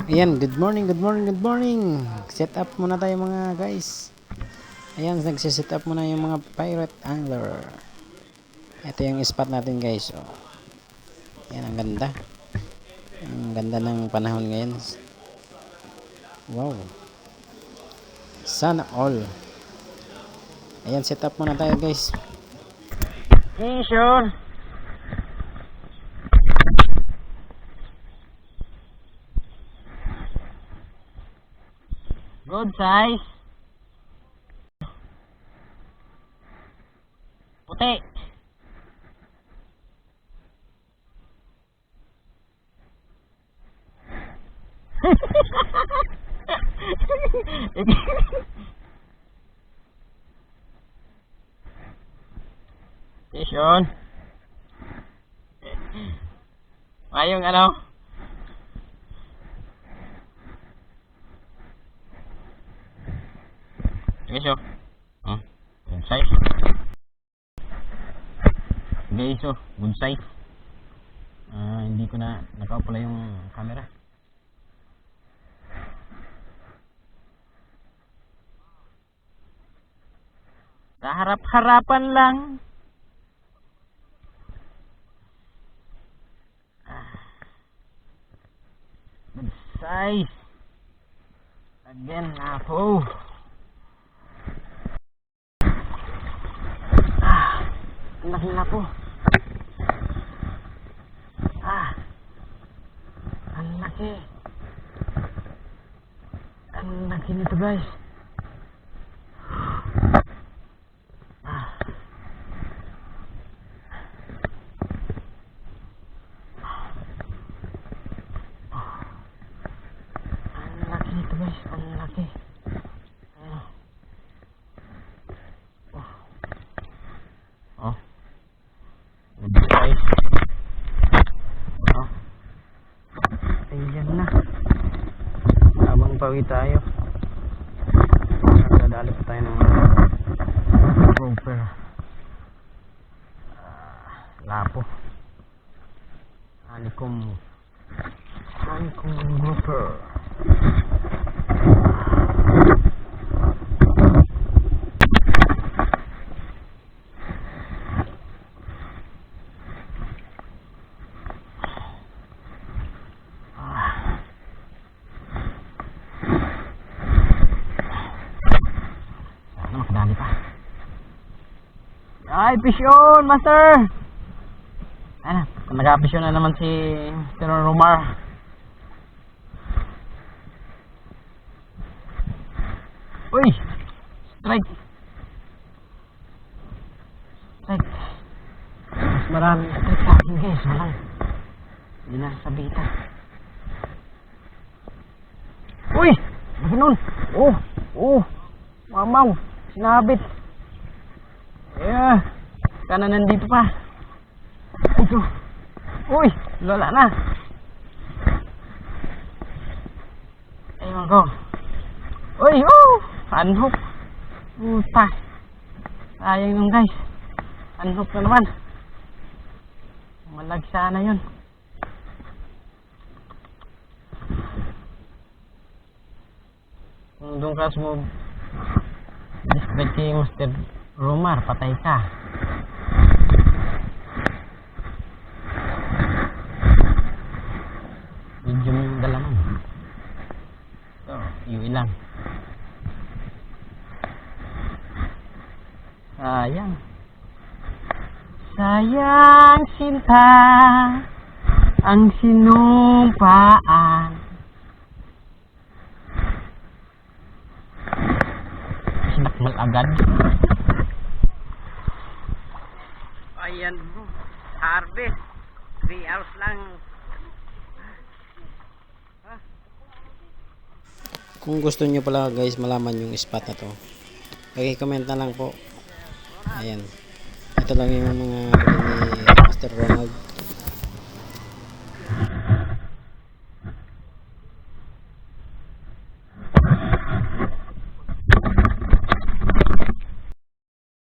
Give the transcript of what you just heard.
Ayan, good morning, good morning, good morning. Set up muna tayo mga guys. Ayan, nagsiset up muna yung mga pirate angler. Ito yung spot natin guys. Oh. Ayan, ang ganda. Ang ganda ng panahon ngayon. Wow. Sana all. Ayan, set up muna tayo guys. Mission. Good size. Puti. Station. Ayong ano? Guys, oh. Good size. Guys, oh. Good size. Hindi ko na naka-off pala yung camera. Kaharap-harapan lang. Good size. Again, ako. Ang laki na po. Ang laki. Ang laki nito guys. Ang laki nito guys. Ang laki. Oh. Good size. Ayan na. Habang pawi tayo. Dadali pa tayo ng grouper. Lapo. Hanikom grouper. Makadali pa. Ay, pisyon, master. Ano, nag-pisyon na naman si Mr. Romar. Uy, strike. Mas maraming strike sa akin guys, walang. Hindi na sabita. Uy, ganun. Mamaw. Sinabit. Sana nandito pa. Ito. Uy, lola na. Ewan ko. Uy, unhook. Puta. Sayang yun guys. Unhook na naman. Malag sana yun. Kung doon ka mo disconnect kay Mr. Romar, patay ka. Medium yung dalaman. So, yung ilang. Sayang sinta ang sinumpaan. Sinakmal agad. Ayan bro, harvest 3 hours lang. Kung gusto nyo pala guys malaman yung spot na to, i-comment na lang po. Ayan, ito lang yung mga ni Master Ronald.